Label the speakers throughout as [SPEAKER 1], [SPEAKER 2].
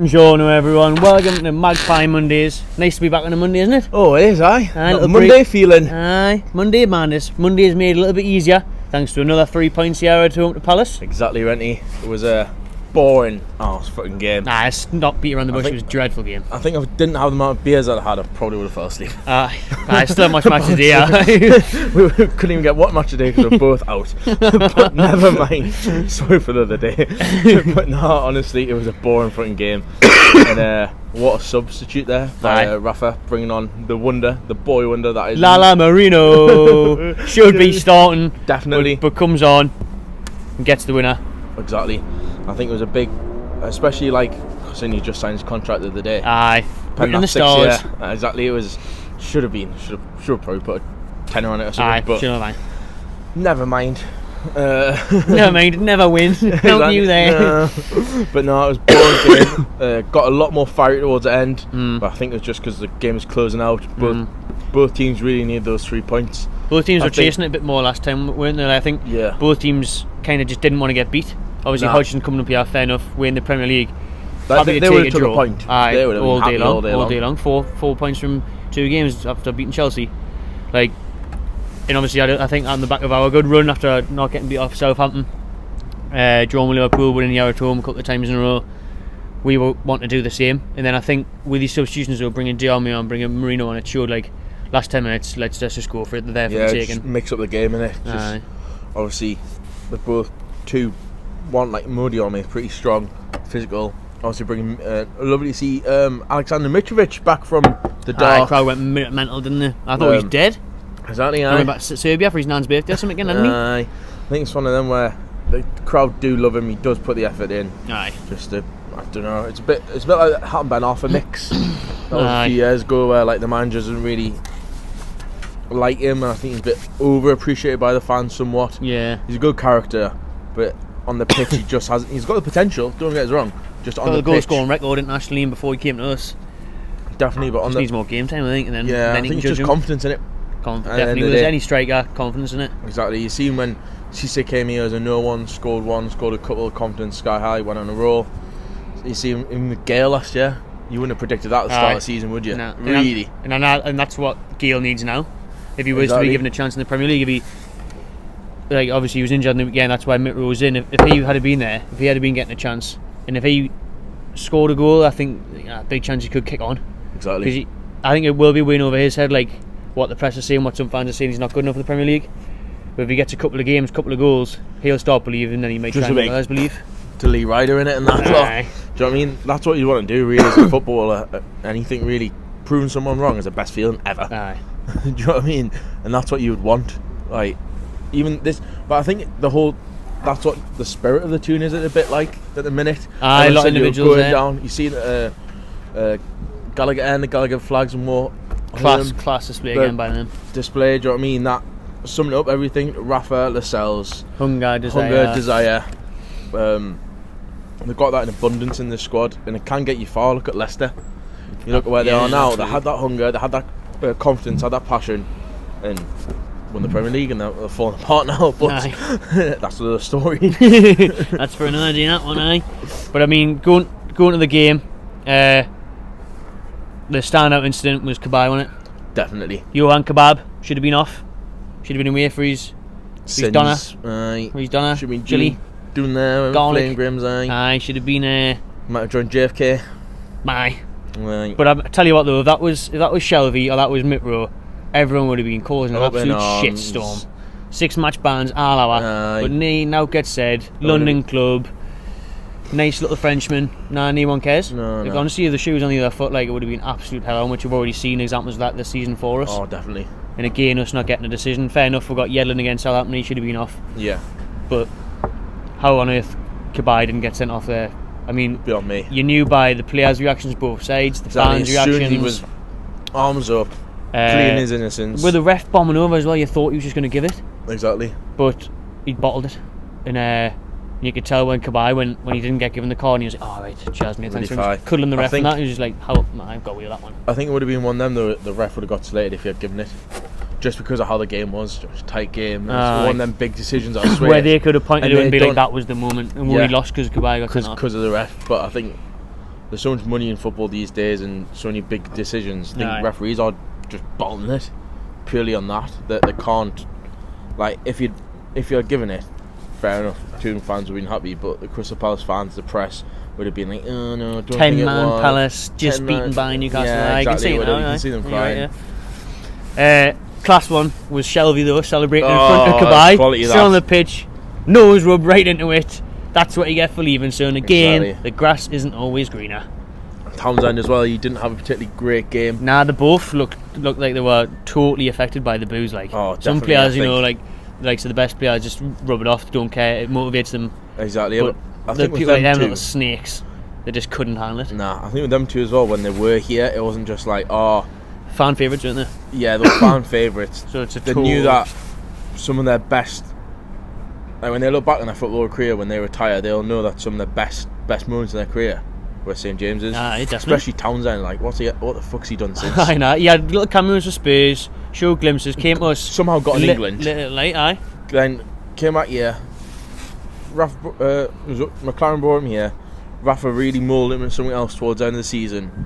[SPEAKER 1] Buongiorno everyone, welcome to Magpie Mondays. Nice to be back on a Monday, isn't it?
[SPEAKER 2] Oh, it is, aye. Monday
[SPEAKER 1] break.
[SPEAKER 2] feeling.
[SPEAKER 1] Aye, Monday madness. Monday is made a little bit easier thanks to another 3 points here at home to Palace.
[SPEAKER 2] Exactly, Renty. It was a boring fucking game.
[SPEAKER 1] Nah, it's not beat around the bush, it was a dreadful game.
[SPEAKER 2] I think if I didn't have the amount of beers that I had, I probably would have fell asleep.
[SPEAKER 1] I still have much match today.
[SPEAKER 2] We couldn't even get one match today because we were both out. But never mind. Sorry for the other day. But no, honestly, it was a boring fucking game. And what a substitute there by Arfa, bringing on the boy wonder that is
[SPEAKER 1] Merino. Should be starting.
[SPEAKER 2] Definitely.
[SPEAKER 1] But comes on and gets the winner.
[SPEAKER 2] Exactly. I think it was a big, especially like, considering he just signed his contract the other day.
[SPEAKER 1] Aye. Putting in the stars.
[SPEAKER 2] Exactly. It was, should have probably put a tenner on it or something.
[SPEAKER 1] Aye,
[SPEAKER 2] but
[SPEAKER 1] should have.
[SPEAKER 2] Never mind.
[SPEAKER 1] Never mind, never win. Don't you there?
[SPEAKER 2] But no, it was boring game. Got a lot more fiery towards the end. But I think it's just because the game is closing out. Both teams really need those 3 points.
[SPEAKER 1] Both teams were chasing it a bit more last time, weren't they? I think both teams kind of just didn't want to get beat. Obviously, Hodgson coming up here, fair enough, we're in the Premier League.
[SPEAKER 2] They would have took a point.
[SPEAKER 1] Aye,
[SPEAKER 2] they would have
[SPEAKER 1] all day long.
[SPEAKER 2] long.
[SPEAKER 1] 4 points from 2 games after beating Chelsea. And obviously, I think on the back of our good run after not getting beat off Southampton, drawing with Liverpool, winning the Euro at home a couple of times in a row, we will want to do the same. And then I think with these substitutions, we're bringing Diarmi on, bringing Merino on. It showed last 10 minutes, let's just go for it. They're there for the taking.
[SPEAKER 2] Just mix up the game, innit? Obviously, they're both one like Diarmi, pretty strong, physical. Obviously, bringing lovely to see Alexander Mitrovic back from the dark.
[SPEAKER 1] The crowd went mental, didn't they? I thought he was dead.
[SPEAKER 2] Exactly,
[SPEAKER 1] I went back to Serbia for his nan's birthday or something again, hadn't he?
[SPEAKER 2] I think it's one of them where the crowd do love him. He does put the effort in.
[SPEAKER 1] Aye.
[SPEAKER 2] Just I don't know. It's a bit like Hatem Ben Arfa mix. That was a few years ago where like the manager doesn't really like him, and I think he's a bit overappreciated by the fans somewhat.
[SPEAKER 1] Yeah.
[SPEAKER 2] He's a good character, but on the pitch he's got the potential. Don't get us wrong. Just on the
[SPEAKER 1] goal
[SPEAKER 2] pitch.
[SPEAKER 1] scoring record internationally before he came to us.
[SPEAKER 2] Definitely, but on
[SPEAKER 1] needs more game time, I think, and then
[SPEAKER 2] I think it's just confidence in it.
[SPEAKER 1] Definitely, with any striker, confidence in it.
[SPEAKER 2] Exactly. You see when Cisse came here as a no-one, scored a couple of confidence sky high, went on a roll. You see him in Gale last year. You wouldn't have predicted that at the start of the season, would you?
[SPEAKER 1] No.
[SPEAKER 2] Really.
[SPEAKER 1] And that's what Gale needs now. If he was to be given a chance in the Premier League, if he obviously he was injured in the weekend, that's why Mitro was in. If he had been there, if he had been getting a chance, and if he scored a goal, I think big chance he could kick on.
[SPEAKER 2] Exactly.
[SPEAKER 1] Because I think it will be weighing over his head, like what the press is saying, what some fans are saying, he's not good enough for the Premier League. But if he gets a couple of games, couple of goals, he'll start believing, and then he might try and make others believe.
[SPEAKER 2] To Lee Ryder in it and that. Do you know what I mean? That's what you want to do really as a footballer. Anything really proving someone wrong is the best feeling ever. Do you know what I mean? And that's what you would want. Like even this, but I think that's what the spirit of the tune is a bit like at the minute.
[SPEAKER 1] A lot of individuals
[SPEAKER 2] going down. You see Gallagher and the Gallagher flags and more.
[SPEAKER 1] Class display again by them.
[SPEAKER 2] Display, do you know what I mean? That summing up everything. Rafa, Lascelles,
[SPEAKER 1] Hunger, Desire.
[SPEAKER 2] They've got that in abundance in this squad, and it can get you far. Look at Leicester. You look at where they are now. They had that hunger, they had that confidence, had that passion, and won the Premier League, and they're falling apart now. But that's another story.
[SPEAKER 1] That's for another day, that one, aye. But I mean, going to the game, the standout incident was Kebab, wasn't it?
[SPEAKER 2] Definitely.
[SPEAKER 1] Yohan Kebab should have been off. Should have been away for his Donner. He's Donner.
[SPEAKER 2] Should have been
[SPEAKER 1] chili.
[SPEAKER 2] Doing there.
[SPEAKER 1] Garlic.
[SPEAKER 2] Grims,
[SPEAKER 1] aye. Should have been.
[SPEAKER 2] Might have joined JFK.
[SPEAKER 1] Aye.
[SPEAKER 2] Right.
[SPEAKER 1] But I tell you what though, if that was Shelby or that was Mitro, everyone would have been causing an absolute shitstorm. 6-match bans, all hour. But now gets said, London club. Nice little Frenchman. No one cares.
[SPEAKER 2] No.
[SPEAKER 1] Honestly, if the shoe was on the other foot, it would have been absolute hell. Which we've already seen examples of that this season for us.
[SPEAKER 2] Oh, definitely.
[SPEAKER 1] And again, us not getting a decision. Fair enough, we got Yedlin against Southampton. He should have been off.
[SPEAKER 2] Yeah.
[SPEAKER 1] But how on earth Kebab didn't get sent off there? I mean,
[SPEAKER 2] beyond me.
[SPEAKER 1] You knew by the players' reactions, both sides, the fans' reactions.
[SPEAKER 2] Soon he was arms up, pleading his innocence.
[SPEAKER 1] With the ref bombing over as well, you thought he was just going to give it.
[SPEAKER 2] Exactly.
[SPEAKER 1] But he bottled it, and you could tell when Kebab, when he didn't get given the call, and he was like, "Oh right, cheers mate, thanks for cuddling the ref." And that he was just like, "How? I've got away with that one."
[SPEAKER 2] I think it would have been one of them. The ref would have got slated if he had given it, just because of how the game was. It was a tight game. It was one of them big decisions. I swear.
[SPEAKER 1] Where they could have pointed to it and be like, "That was the moment," and we lost because Kebab got sent off.
[SPEAKER 2] Because of the ref. But I think there's so much money in football these days and so many big decisions. I think referees are just bottling it purely on that they can't, like, if you're given it, fair enough, Tottenham fans would have been happy, but the Crystal Palace fans, the press would have been like, oh no, don't
[SPEAKER 1] 10-man Palace just beaten by Newcastle.
[SPEAKER 2] Yeah, exactly.
[SPEAKER 1] You
[SPEAKER 2] can see them crying.
[SPEAKER 1] Class one was Shelby though, celebrating in front of Kebab, still on the pitch, nose rubbed right into it. That's what you get for leaving. So, and again, the grass isn't always greener.
[SPEAKER 2] Townsend as well, he didn't have a particularly great game.
[SPEAKER 1] Nah, they both looked like they were totally affected by the booze. Like, some players, you know, like so the best players just rub it off, don't care, it motivates them.
[SPEAKER 2] Exactly.
[SPEAKER 1] But
[SPEAKER 2] I think
[SPEAKER 1] people like them little snakes, they just couldn't handle it.
[SPEAKER 2] Nah, I think with them two as well, when they were here, it wasn't just like,
[SPEAKER 1] fan favourites, weren't they?
[SPEAKER 2] Yeah, they were fan favourites.
[SPEAKER 1] So
[SPEAKER 2] they knew that some of their best, like when they look back on their football career when they retire, they'll know that some of their best moments in their career were St James's. Especially Townsend. Like, what the fuck's he done since?
[SPEAKER 1] I know. He had little cameos for Spurs, showed glimpses, came to us.
[SPEAKER 2] Somehow got in England.
[SPEAKER 1] Late,
[SPEAKER 2] Then came back here. McLaren brought him here. Rafa really moulded him into something else towards the end of the season.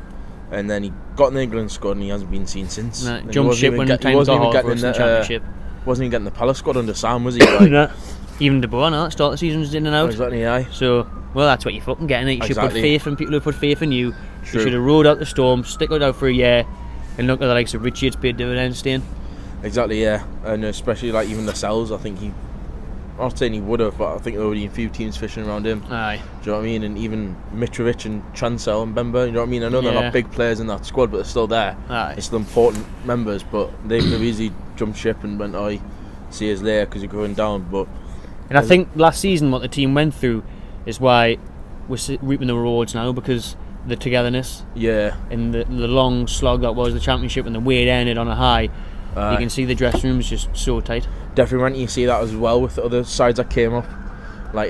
[SPEAKER 2] And then he got in the England squad and he hasn't been seen since.
[SPEAKER 1] Jumped ship when times got hard for us in the Championship.
[SPEAKER 2] Wasn't even getting the Palace squad under Sam, was he? Like,
[SPEAKER 1] even De Boer, no, start the season was in and out.
[SPEAKER 2] Exactly, aye.
[SPEAKER 1] So, well, that's what you're fucking getting. You should put faith in people who put faith in you.
[SPEAKER 2] True.
[SPEAKER 1] You should have rode out the storm, stick it out for a year, and look at the likes of Richie, it's paid dividends staying.
[SPEAKER 2] Exactly, yeah. And especially like even Lascelles, I think I'm not saying he would have, but I think there would be a few teams fishing around him.
[SPEAKER 1] Aye.
[SPEAKER 2] Do you know what I mean? And even Mitrovic and Chancel and Bemba, you know what I mean? I know they're not big players in that squad, but they're still there.
[SPEAKER 1] Aye.
[SPEAKER 2] It's still important members, but they could have easily jumped ship and went, see us later because you're going down. But
[SPEAKER 1] and I think last season what the team went through is why we're reaping the rewards now, because the togetherness, and the long slog that was the Championship and the way it ended on a high. You can see the dressing room is just so tight.
[SPEAKER 2] Definitely renty, you see that as well with the other sides that came up, like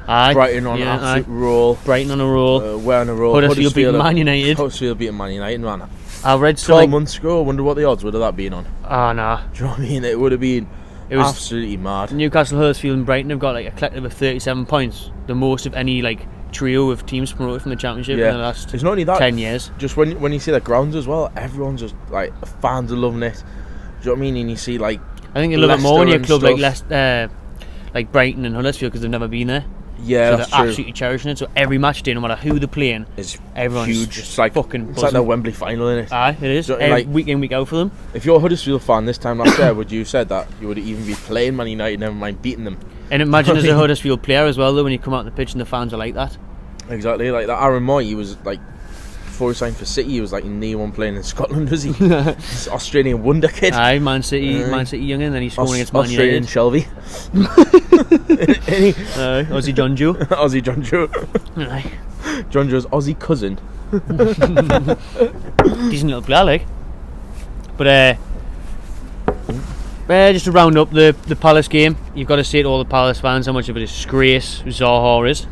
[SPEAKER 2] Brighton on an absolute roll.
[SPEAKER 1] Brighton on a roll.
[SPEAKER 2] We're on a roll.
[SPEAKER 1] Huddersfield beating Man United.
[SPEAKER 2] Huddersfield beating Man United, man.
[SPEAKER 1] I read
[SPEAKER 2] 12 months ago, I wonder what the odds would have that been on.
[SPEAKER 1] Nah.
[SPEAKER 2] Do you know what I mean? It would have been absolutely mad.
[SPEAKER 1] Newcastle, Huddersfield and Brighton have got like a collective of 37 points, the most of any like trio of teams promoted from the Championship in the last
[SPEAKER 2] it's not only that,
[SPEAKER 1] 10 years.
[SPEAKER 2] Just when you see the grounds as well, everyone's just like, the fans are loving it. Do you know what I mean? And you see like,
[SPEAKER 1] I think you love it more when you're a club like Leicester, like Brighton and Huddersfield, because they've never been there.
[SPEAKER 2] Yeah,
[SPEAKER 1] so
[SPEAKER 2] that's
[SPEAKER 1] they're
[SPEAKER 2] true.
[SPEAKER 1] Absolutely cherishing it. So every match day, no matter who they're playing, everyone's
[SPEAKER 2] huge. It's like
[SPEAKER 1] fucking buzzing.
[SPEAKER 2] It's like the Wembley final, isn't it?
[SPEAKER 1] Aye, it is.
[SPEAKER 2] So,
[SPEAKER 1] like, week in, week out for them.
[SPEAKER 2] If you're a Huddersfield fan this time last year, would you have said that you would even be playing Man United, never mind beating them?
[SPEAKER 1] And imagine as a Huddersfield player as well, though, when you come out on the pitch and the fans are like that.
[SPEAKER 2] Exactly, like that. Aaron Moy, he was like, before he signed for City, he was like near one playing in Scotland, was he? He's Australian wonder kid.
[SPEAKER 1] Aye, Man City young, and then he's scoring against Man
[SPEAKER 2] Australian
[SPEAKER 1] United.
[SPEAKER 2] Shelby.
[SPEAKER 1] Aussie John Joe.
[SPEAKER 2] Aussie John Joe.
[SPEAKER 1] Aye.
[SPEAKER 2] John Joe's Aussie cousin.
[SPEAKER 1] Decent little player, like. But just to round up the Palace game, you've got to say to all the Palace fans how much of a disgrace Zaha is.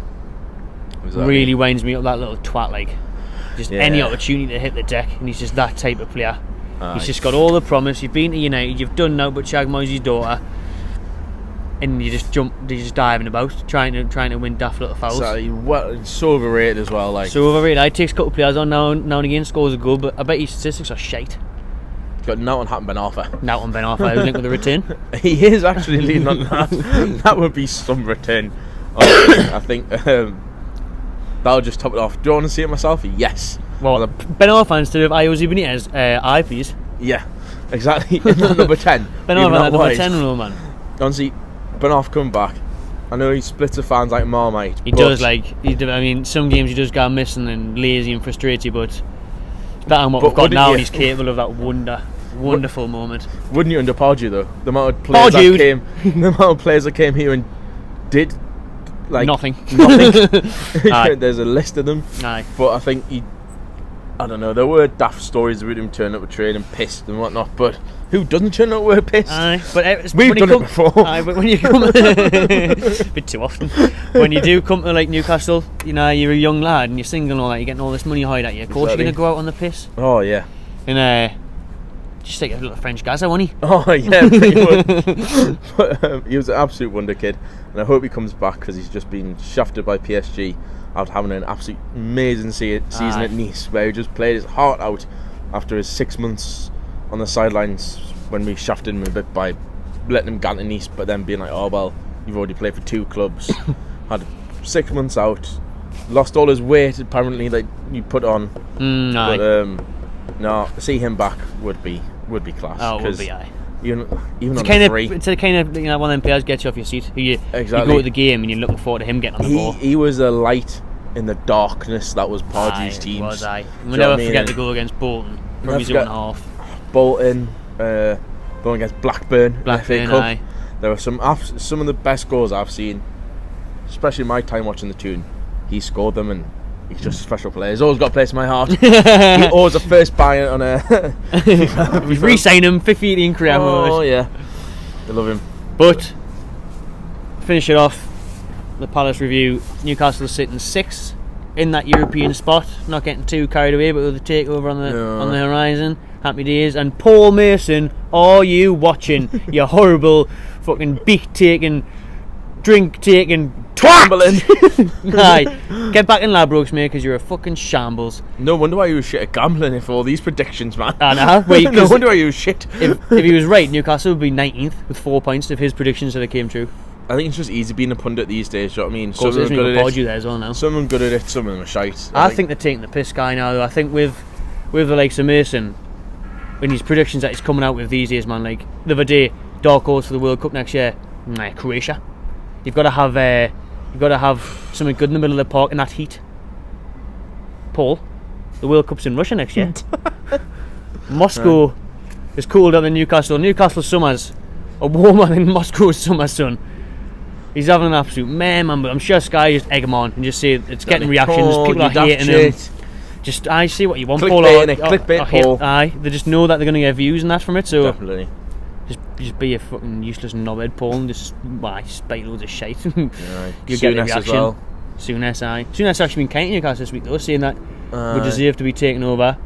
[SPEAKER 1] Really winds me up, that little twat, like. Just any opportunity to hit the deck, and he's just that type of player. He's just got all the promise. You've been to United, you've done now but Shag Moisey's daughter, and you just diving about, trying to win daft little fouls.
[SPEAKER 2] So overrated as well, like.
[SPEAKER 1] So overrated. I takes a couple of players on now and again, scores a goal, but I bet his statistics are shite.
[SPEAKER 2] Got Naughton Hatem Ben Arfa.
[SPEAKER 1] Naughton Ben Arfa, who's linked with a return.
[SPEAKER 2] He is actually leading on that. That would be some return. I think. That'll just top it off. Do you want to see it myself? Yes.
[SPEAKER 1] Well, Ben Arfa instead of Jose Benitez, I please.
[SPEAKER 2] Yeah, exactly. Number 10.
[SPEAKER 1] Ben Arfa, number 10 rule, man.
[SPEAKER 2] Honestly, Ben Arfa coming back. I know he splits the fans like Marmite.
[SPEAKER 1] He does, like. I mean, some games he does go missing and lazy and frustrated, but it's better than what we've got now, and he's capable of that wonderful moment.
[SPEAKER 2] Wouldn't you under Pardew though? The amount of players that came here and did. Like
[SPEAKER 1] nothing.
[SPEAKER 2] There's a list of them.
[SPEAKER 1] Aye.
[SPEAKER 2] But I think I don't know, there were daft stories about him turning up with training pissed and whatnot, but who doesn't turn up with pissed?
[SPEAKER 1] Aye, but
[SPEAKER 2] we've done it before.
[SPEAKER 1] Aye, but when you come a bit too often. When you do come to like Newcastle, you know, you're a young lad and you're single and all that, you're getting all this money hired at you. Of course you're gonna go out on the piss.
[SPEAKER 2] Oh yeah.
[SPEAKER 1] And Just like a little French Gaza, wasn't he?
[SPEAKER 2] Oh yeah, pretty much. But, he was an absolute wonder kid, and I hope he comes back because he's just been shafted by PSG after having an absolute amazing season at Nice, where he just played his heart out after his 6 months on the sidelines when we shafted him a bit by letting him go to Nice, but then being like, oh well, you've already played for 2 clubs. Had 6 months out, lost all his weight apparently that you put on. But no, see him back would be class.
[SPEAKER 1] Oh, it would be, aye.
[SPEAKER 2] Even
[SPEAKER 1] it's
[SPEAKER 2] on
[SPEAKER 1] kind
[SPEAKER 2] the
[SPEAKER 1] of,
[SPEAKER 2] free.
[SPEAKER 1] it's a kind of, you know, one of them players gets you off your seat. You
[SPEAKER 2] Exactly.
[SPEAKER 1] go to the game and you're looking forward to him getting on the ball.
[SPEAKER 2] He was a light in the darkness that was Pardew's teams.
[SPEAKER 1] Was, aye. We'll never forget the goal against Bolton. Probably 2.5.
[SPEAKER 2] Bolton, the one against Blackburn FA Cup.
[SPEAKER 1] Aye.
[SPEAKER 2] There were some of the best goals I've seen, especially my time watching the Toon. He scored them, and he's just a special player. He's always got a place in my heart. He always a first buy on a.
[SPEAKER 1] We re-sign him, 50 in career.
[SPEAKER 2] Oh yeah, I love him.
[SPEAKER 1] But finish it off. The Palace review. Newcastle sitting 6th in that European spot. Not getting too carried away, but with the takeover on the horizon. Happy days. And Paul Mason, are you watching? You horrible fucking beak taking, drink taking
[SPEAKER 2] Twambling.
[SPEAKER 1] Aye, get back in Ladbrokes, mate, because you're a fucking shambles.
[SPEAKER 2] No wonder why you was shit at gambling if all these predictions, man.
[SPEAKER 1] I know. Wait,
[SPEAKER 2] no wonder why you was shit.
[SPEAKER 1] If he was right, Newcastle would be 19th with 4 points if his predictions had came true.
[SPEAKER 2] I think it's just easy being a pundit these days. Do you know what I mean?
[SPEAKER 1] Of course, some of them are good at it. There as well now.
[SPEAKER 2] Some of them good at it. Some of them are shite.
[SPEAKER 1] I think they're taking the piss guy now, though. I think with the likes of Mason, when his predictions that he's coming out with these days, man, like the other day, dark horse for the World Cup next year, Croatia. You've got to have something good in the middle of the park in that heat. Paul, the World Cup's in Russia next year. Moscow is colder than Newcastle. Newcastle summers are warmer than Moscow's summer, son. He's having an absolute man, but I'm sure Sky just egg him on and just say it's getting reactions. People are hating him. Just I see what you want, Paul.
[SPEAKER 2] Clickbait, Paul.
[SPEAKER 1] Aye, they just know that they're going to get views and that from it. So
[SPEAKER 2] definitely.
[SPEAKER 1] Just be a fucking useless knobhead, Paul, and just spite loads of shite. You'll get the reaction.
[SPEAKER 2] Well.
[SPEAKER 1] Souness, aye. Souness actually been kind to Newcastle this week though, saying that we deserve to be taken over.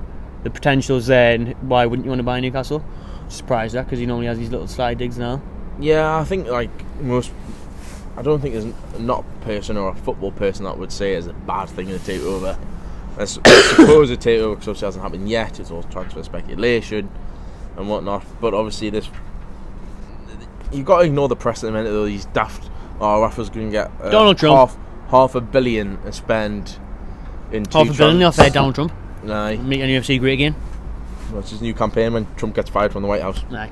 [SPEAKER 1] The potential's there, and why wouldn't you want to buy Newcastle? Surprised that because he normally has these little slide digs now.
[SPEAKER 2] Yeah, I think I don't think there's not a person or a football person that would say it's a bad thing to take over. I suppose a takeover because obviously it hasn't happened yet. It's all transfer speculation and whatnot. But obviously you've got to ignore the precedent of these daft. Arfa's going to get
[SPEAKER 1] Donald Trump
[SPEAKER 2] half $1 billion and spend in
[SPEAKER 1] $500 million off there, Donald Trump.
[SPEAKER 2] Aye.
[SPEAKER 1] Make NUFC great again.
[SPEAKER 2] Well, it's his new campaign when Trump gets fired from the White House.
[SPEAKER 1] Aye.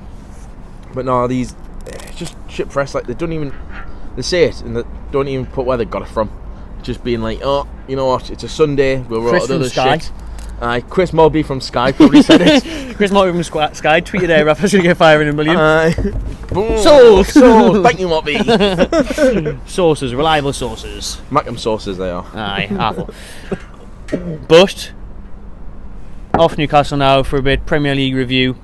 [SPEAKER 2] But no, it's just shit press. Like they say it and they don't even put where they got it from. Just being like, oh, you know what? It's a Sunday. We'll
[SPEAKER 1] Chris from Sky.
[SPEAKER 2] Shit. Chris Mulby from Sky probably said it.
[SPEAKER 1] Chris Mulby from Sky tweeted there, Rafa's going to get $500 million.
[SPEAKER 2] Sold. Thank you, Mulby.
[SPEAKER 1] Sources, reliable sources.
[SPEAKER 2] Macam sources they are.
[SPEAKER 1] Aye, awful. But off Newcastle now for a bit. Premier League review.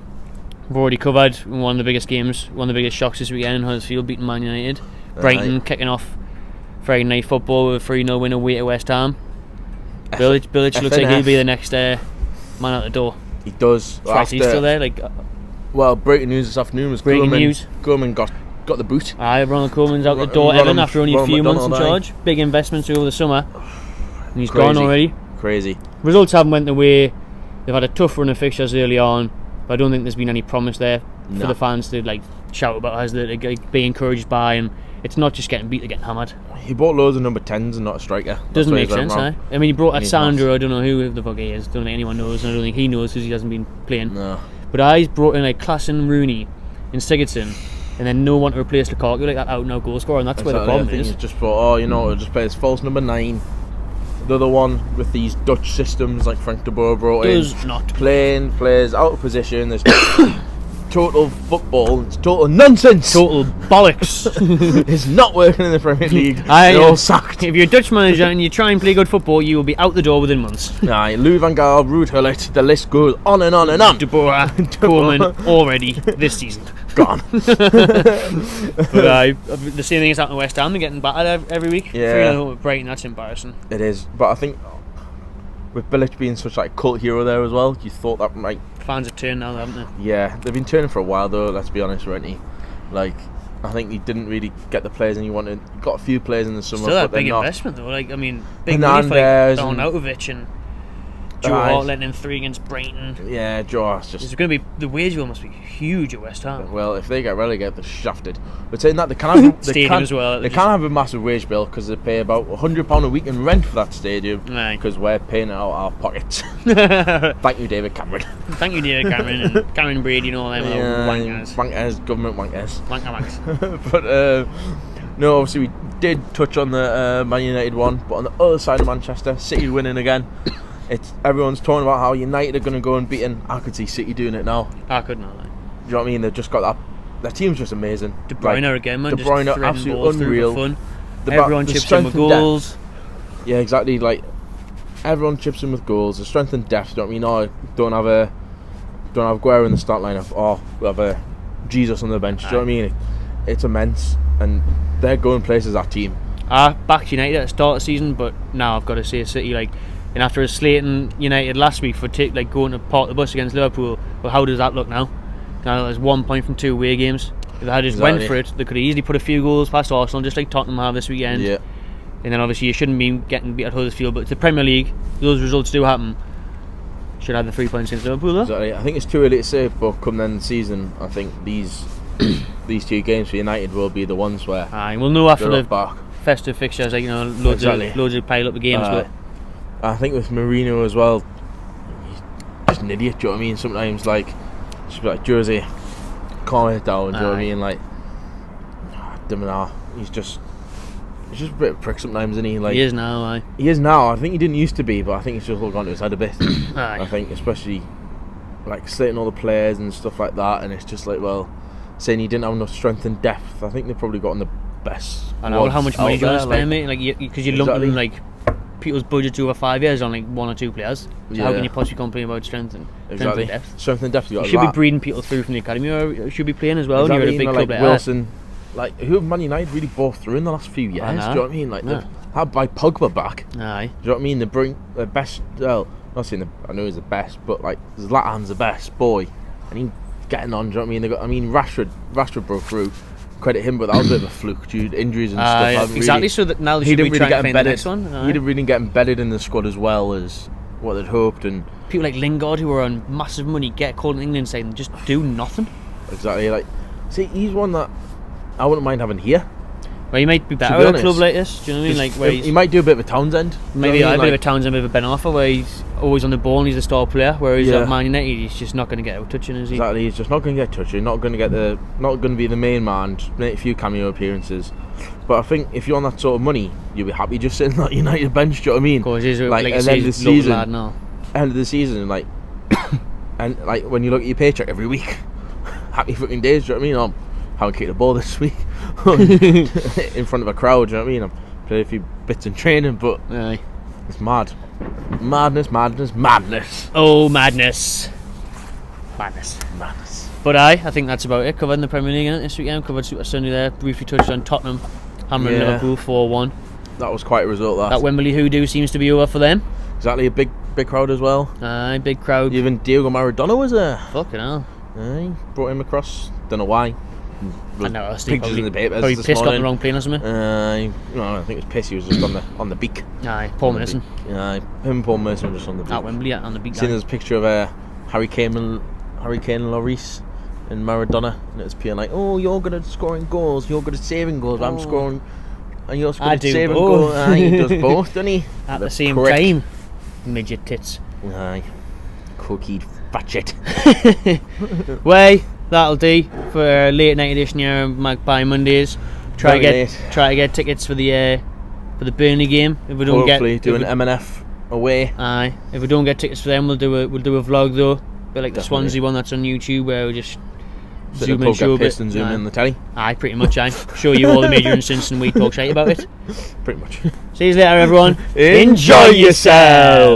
[SPEAKER 1] We've already covered one of the biggest games, one of the biggest shocks this weekend in Huddersfield beating Man United. Brighton kicking off Friday night football with a 3-0 win away at West Ham. Bilic looks like he'll be the next man out the door.
[SPEAKER 2] He does.
[SPEAKER 1] He's still there.
[SPEAKER 2] Well, breaking news this afternoon was Koeman got the boot.
[SPEAKER 1] Aye, Ronald Koeman's out the door, Everton, after only a few months in charge. Big investments over the summer. And he's gone already.
[SPEAKER 2] Crazy.
[SPEAKER 1] Results haven't went the way. They've had a tough run of fixtures early on, but I don't think there's been any promise there for the fans to shout about as they be encouraged by, and it's not just getting beat, they're getting hammered.
[SPEAKER 2] He bought loads of number 10s and not a striker.
[SPEAKER 1] Doesn't make sense, eh? I mean, he brought Sandro, I don't know who the fuck he is, don't think anyone knows, and I don't think he knows because he hasn't been playing.
[SPEAKER 2] No.
[SPEAKER 1] But he's brought in Klassen, Rooney and Sigurdsson, and then no one to replace Lukaku, that out and out goal scorer, and that's where the problem is.
[SPEAKER 2] He just thought, we'll just play his false number 9. The other one with these Dutch systems like Frank de Boer brought in.
[SPEAKER 1] Does not.
[SPEAKER 2] Playing players out of position. There's total football. It's total nonsense.
[SPEAKER 1] Total bollocks.
[SPEAKER 2] It's not working in the Premier League.
[SPEAKER 1] They're
[SPEAKER 2] all sacked.
[SPEAKER 1] If you're a Dutch manager and you try and play good football, you will be out the door within months.
[SPEAKER 2] Louis van Gaal, Ruud Gullit, the list goes on and on and on.
[SPEAKER 1] De Boer, Koeman, already this season.
[SPEAKER 2] Gone.
[SPEAKER 1] But the same thing is happening to West Ham. They're getting battered every week.
[SPEAKER 2] Yeah.
[SPEAKER 1] 3-0 with Brighton, that's embarrassing.
[SPEAKER 2] It is. But I think with Bilic being such like cult hero there as well, you thought that might.
[SPEAKER 1] Fans have turned now, haven't they?
[SPEAKER 2] Yeah, they've been turning for a while though. Let's be honest, Renty. Like, I think he didn't really get the players and he wanted. Got a few players in the summer.
[SPEAKER 1] Still that
[SPEAKER 2] but
[SPEAKER 1] big
[SPEAKER 2] not.
[SPEAKER 1] investment though. Like, I mean, big money for like Donautovic and Joe Hart letting in 3 against Brighton.
[SPEAKER 2] Yeah, Joe's just.
[SPEAKER 1] It's going to be the wage bill must be huge at West Ham.
[SPEAKER 2] Well, if they get relegated, they're shafted. But saying that, they can't have
[SPEAKER 1] stadium as well.
[SPEAKER 2] They can't have a massive wage bill because they pay about £100 a week in rent for that stadium. Because we're paying it out of our pockets. Thank you, David Cameron.
[SPEAKER 1] Thank you, David Cameron and Cameron Brady and all them wankers.
[SPEAKER 2] Wankers, government wankers.
[SPEAKER 1] Wanker.
[SPEAKER 2] But no, obviously we did touch on the Man United one, but on the other side of Manchester, City winning again. Everyone's talking about how United are going to go unbeaten. I could see City doing it now.
[SPEAKER 1] I could not.
[SPEAKER 2] Do you know what I mean? They've just got that. Their team's just amazing.
[SPEAKER 1] De Bruyne again, man.
[SPEAKER 2] De Bruyne,
[SPEAKER 1] just
[SPEAKER 2] absolutely unreal.
[SPEAKER 1] Fun. Everyone chips in with goals.
[SPEAKER 2] Yeah, exactly. Like everyone chips in with goals. The strength and depth. Do you know what I mean? Don't have Guerrero in the start lineup. Oh, we have a Jesus on the bench. Do you know what I mean? It's immense, and they're going places. That team.
[SPEAKER 1] I backed United at the start of the season, but now I've got to say City like. And after slating United last week for going to park the bus against Liverpool, well, how does that look now? Now there's 1 point from 2 away games. If they had just went for it, they could have easily put a few goals past Arsenal, just like Tottenham have this weekend.
[SPEAKER 2] Yeah.
[SPEAKER 1] And then obviously you shouldn't be getting beat at Huddersfield, but it's the Premier League. Those results do happen. Should have the 3 points against Liverpool though.
[SPEAKER 2] Exactly. I think it's too early to say, but come the end of the season, I think these 2 games for United will be the ones where.
[SPEAKER 1] We'll know after the
[SPEAKER 2] back.
[SPEAKER 1] Festive fixtures, like loads of pile up the games, but.
[SPEAKER 2] I think with Merino as well, he's just an idiot. Do you know what I mean? Sometimes just be like Jersey, calm it down. Do you know what I mean? Like, he's just a bit of a prick sometimes, isn't he? Like
[SPEAKER 1] he is now.
[SPEAKER 2] He is now. I think he didn't used to be, but I think he's just all gone to his head a bit.
[SPEAKER 1] I
[SPEAKER 2] think especially like slating all the players and stuff like that, and it's just like, well, saying he didn't have enough strength and depth. I think they've probably gotten the best.
[SPEAKER 1] I know how much money do you want to spend, mate? Like, because you're lumping like people's budgets over 5 years on like 1 or 2 players. So how can you possibly complain about strength and depth?
[SPEAKER 2] Strength and depth.
[SPEAKER 1] You should be breeding people through from the academy, or you should be playing as well. Exactly, and you're at a big club like
[SPEAKER 2] Wilson. Like, who have Man United really bought through in the last few years? Do you know what I mean? Like, they've had by Pogba back.
[SPEAKER 1] Aye.
[SPEAKER 2] Do you know what I mean? They bring the best. Well, not saying I know he's the best, but like Zlatan's the best boy, and he's getting on. Do you know what I mean? They got. I mean, Rashford broke through. Credit him, but that was a bit of a fluke due to injuries and stuff.
[SPEAKER 1] Exactly. So that now they should be trying to find the next one.
[SPEAKER 2] He didn't really get embedded in the squad as well as what they'd hoped, and
[SPEAKER 1] people like Lingard, who are on massive money, get called in England saying just do nothing.
[SPEAKER 2] Exactly. Like, see, he's one that I wouldn't mind having here.
[SPEAKER 1] Well, he might be better at a club like this. Do you know what I mean? Like, where
[SPEAKER 2] he might do a bit of a Townsend.
[SPEAKER 1] Maybe a bit of a Townsend, a bit of a Ben Arfa, where he's always on the ball and he's a star player. Whereas at Man United, he's just not going to get out touching, is he?
[SPEAKER 2] Exactly. He's just not going to get touching. Not going to be the main man. Just make a few cameo appearances. But I think if you're on that sort of money, you'll be happy just sitting on that United bench. Do you know what I mean?
[SPEAKER 1] Of course, he's
[SPEAKER 2] like
[SPEAKER 1] at the end of the season. Lad now.
[SPEAKER 2] End of the season, like, and like when you look at your paycheck every week, happy fucking days. Do you know what I mean? Haven't kicked a ball this week in front of a crowd. Do you know what I mean? I've played a few bits in training, but it's mad. Madness.
[SPEAKER 1] Oh, madness. But I think that's about it. Covered in the Premier League this weekend. Covered Super Sunday there. Briefly touched on Tottenham hammering Liverpool 4-1.
[SPEAKER 2] That was quite a result.
[SPEAKER 1] That Wembley hoodoo seems to be over for them.
[SPEAKER 2] Exactly, a big crowd as well.
[SPEAKER 1] Big crowd.
[SPEAKER 2] Even Diego Maradona was there.
[SPEAKER 1] Fucking hell.
[SPEAKER 2] Brought him across. Don't know why.
[SPEAKER 1] I know.
[SPEAKER 2] Pictures in the papers.
[SPEAKER 1] Probably pissed on the wrong plane or something.
[SPEAKER 2] No, I think it was piss. He was just on the beak.
[SPEAKER 1] Paul Merson.
[SPEAKER 2] Him and Paul Merson were just on the beak.
[SPEAKER 1] At Wembley, on the beak.
[SPEAKER 2] Seen there's a picture of Harry Kane and Lloris and Maradona, and it's being like, oh, you're good at scoring goals, you're good at saving goals. I'm scoring, and you're good at saving goals. He does both, doesn't he?
[SPEAKER 1] At the same time, midget tits.
[SPEAKER 2] Cookie fat shit.
[SPEAKER 1] Way. That'll do for a late night edition here of Magpie Mondays. Try to get tickets for the Burnley game. If we don't
[SPEAKER 2] hopefully do an M&F away.
[SPEAKER 1] If we don't get tickets for them, we'll do a vlog though. Bit like the Swansea one that's on YouTube, where we just zoom in, show a bit,
[SPEAKER 2] and zoom in the telly.
[SPEAKER 1] Pretty much. Show you all the major incidents and we talk shite about it.
[SPEAKER 2] Pretty much.
[SPEAKER 1] See you later, everyone.
[SPEAKER 2] Enjoy yourself.